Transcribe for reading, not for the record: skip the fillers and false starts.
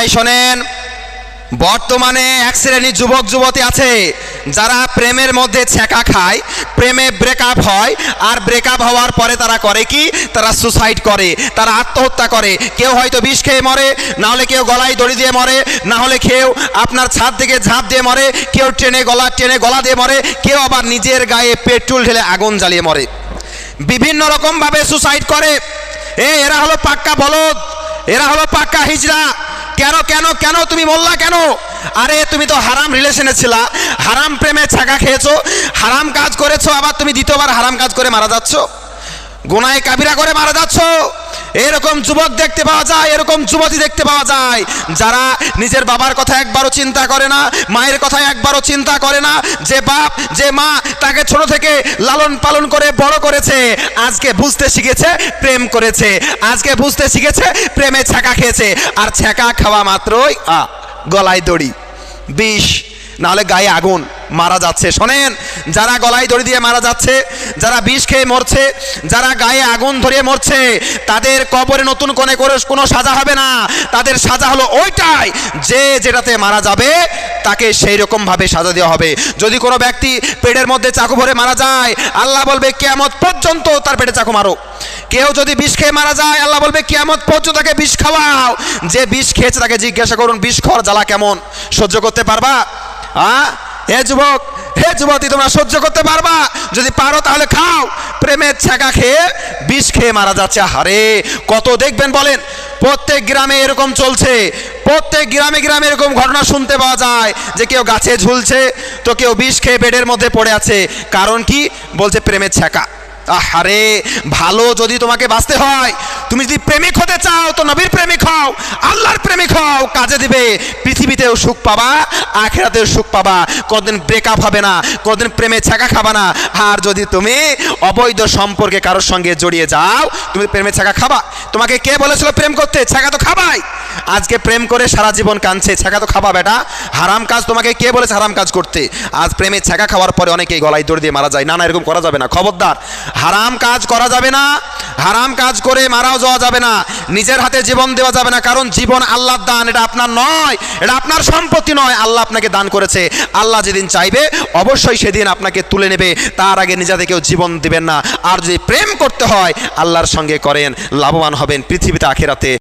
ভাই শোনেন, বর্তমানে এক শ্রেণীর যুবক যুবতী আছে যারা প্রেমের মধ্যে ছ্যাঁকা খায়, প্রেমে ব্রেকআপ হয়, আর ব্রেকআপ হওয়ার পরে তারা করে কি, তারা সুসাইড করে, তারা আত্মহত্যা করে। কেউ হয়তো বিষ খেয়ে মরে, না হলে কেউ গলায় দড়ি দিয়ে মরে, না হলে কেউ আপনার ছাদ থেকে ঝাঁপ দিয়ে মরে, কেউ ট্রেনে গলা দিয়ে মরে, কেউ আবার নিজের গায়ে পেট্রোল ঢেলে আগুন জ্বালিয়ে মরে। বিভিন্ন রকমভাবে সুসাইড করে। এরা হলো পাক্কা বলদ, এরা হলো পাক্কা হিজড়া। কেন কেন কেন তুমি মরলা কেন? আরে তুমি তো হারাম রিলেশনে ছিলা, হারাম প্রেমে ছাকা খেয়েছো, হারাম কাজ করেছো, আবার তুমি দ্বিতীয়বার হারাম কাজ করে মারা যাচ্ছ, গুনাহে কাবিরা করে মারা যাচ্ছ। এরকম যুবক দেখতে পাওয়া যায়, এরকম যুবতী দেখতে পাওয়া যায় যারা নিজের বাবার কথা একবারও চিন্তা করে না, মায়ের কথা একবারও চিন্তা করে না। যে বাপ যে মা তাকে ছোট থেকে লালন পালন করে বড় করেছে, আজকে বুঝতে শিখেছে প্রেম করেছে, আজকে বুঝতে শিখেছে প্রেমে ছ্যাঁকা খেয়েছে। আর ছ্যাঁকা খাওয়া মাত্রই গলায় দড়ি, বিষ, নাহলে গায়ে আগুন, মারা যাচ্ছে। শোনেন, যারা গলায় দড়ি দিয়ে মারা যাচ্ছে, যারা বিষ খেয়ে মরছে, যারা গায়ে আগুন ধরিয়ে মরছে, তাদের কবরে নতুন করে কোনো সাজা হবে না। তাদের সাজা হলো ওইটাই, যে যেটাতে মারা যাবে তাকে সেই রকম ভাবে সাজা দেওয়া হবে। যদি কোনো ব্যক্তি পেটের মধ্যে চাকু ভরে মারা যায়, আল্লাহ বলবে কিয়ামত পর্যন্ত তার পেটে চাকু মারো। কেউ যদি বিষ খেয়ে মারা যায়, আল্লাহ বলবে কিয়ামত পর্যন্ত তাকে বিষ খাওয়াও। যে বিষ খেয়েছে তাকে জিজ্ঞাসা করুন, বিষ খাওয়ার জ্বালা কেমন, সহ্য করতে পারবা? হে যুবক, হে যুবতী, তোমরা সহ্য করতে পারবা? যদি পারো তাহলে খাও। প্রেমের ছ্যাঁকা খেয়ে বিষ খেয়ে মারা যাচ্ছে। হারে কত দেখবেন বলেন, প্রত্যেক গ্রামে এরকম চলছে, প্রত্যেক গ্রামে গ্রামে এরকম ঘটনা শুনতে পাওয়া যায় যে কেউ গাছে ঝুলছে, তো কেউ বিষ খেয়ে বেডের মধ্যে পড়ে আছে। কারণ কি? বলছে প্রেমের ছ্যাঁকা। আহারে, ভালো যদি তোমাকে বাঁচতে হয়, তুমি যদি প্রেমিক হতে চাও তো নবীর প্রেমিক হও, আল্লাহর প্রেমিক হও, কাজে দিবে। পৃথিবীতেও সুখ পাবা, আখিরাতেও সুখ পাবা। কোনদিন ব্রেকআপ হবে না, কোনদিন প্রেমে ছ্যাঁকা খাবা না। আর যদি তুমি অবৈধ সম্পর্কে কারোর সঙ্গে জড়িয়ে যাও, তুমি প্রেমে ছ্যাঁকা খাবা। তোমাকে কে বলেছিল প্রেম করতে? ছ্যাঁকা তো খাবাই। আজকে প্রেম করে সারা জীবন কাঁদছে, ছ্যাঁকা তো খাবা বেটা। হারাম কাজ তোমাকে কে বলেছে হারাম কাজ করতে? আজ প্রেমে ছ্যাঁকা খাওয়ার পরে অনেকেই গলায় দড়ি দিয়ে মারা যায়। না না, এরকম করা যাবে না, খবরদার। হারাম কাজ করা যাবে না, হারাম কাজ করে মারাও যাওয়া যাবে না, নিজের হাতে জীবন দেওয়া যাবে না। কারণ জীবন আল্লাহর দান, এটা আপনার নয়, এটা আপনার সম্পত্তি নয়, আল্লাহ আপনাকে দান করেছে। আল্লাহ যেদিন চাইবে অবশ্যই সেদিন আপনাকে তুলে নেবে, তার আগে নিজে থেকেও জীবন দিবেন না। আর যদি প্রেম করতে হয় আল্লাহর সঙ্গে করেন, লাভবান হবেন পৃথিবীতে আখিরাতে।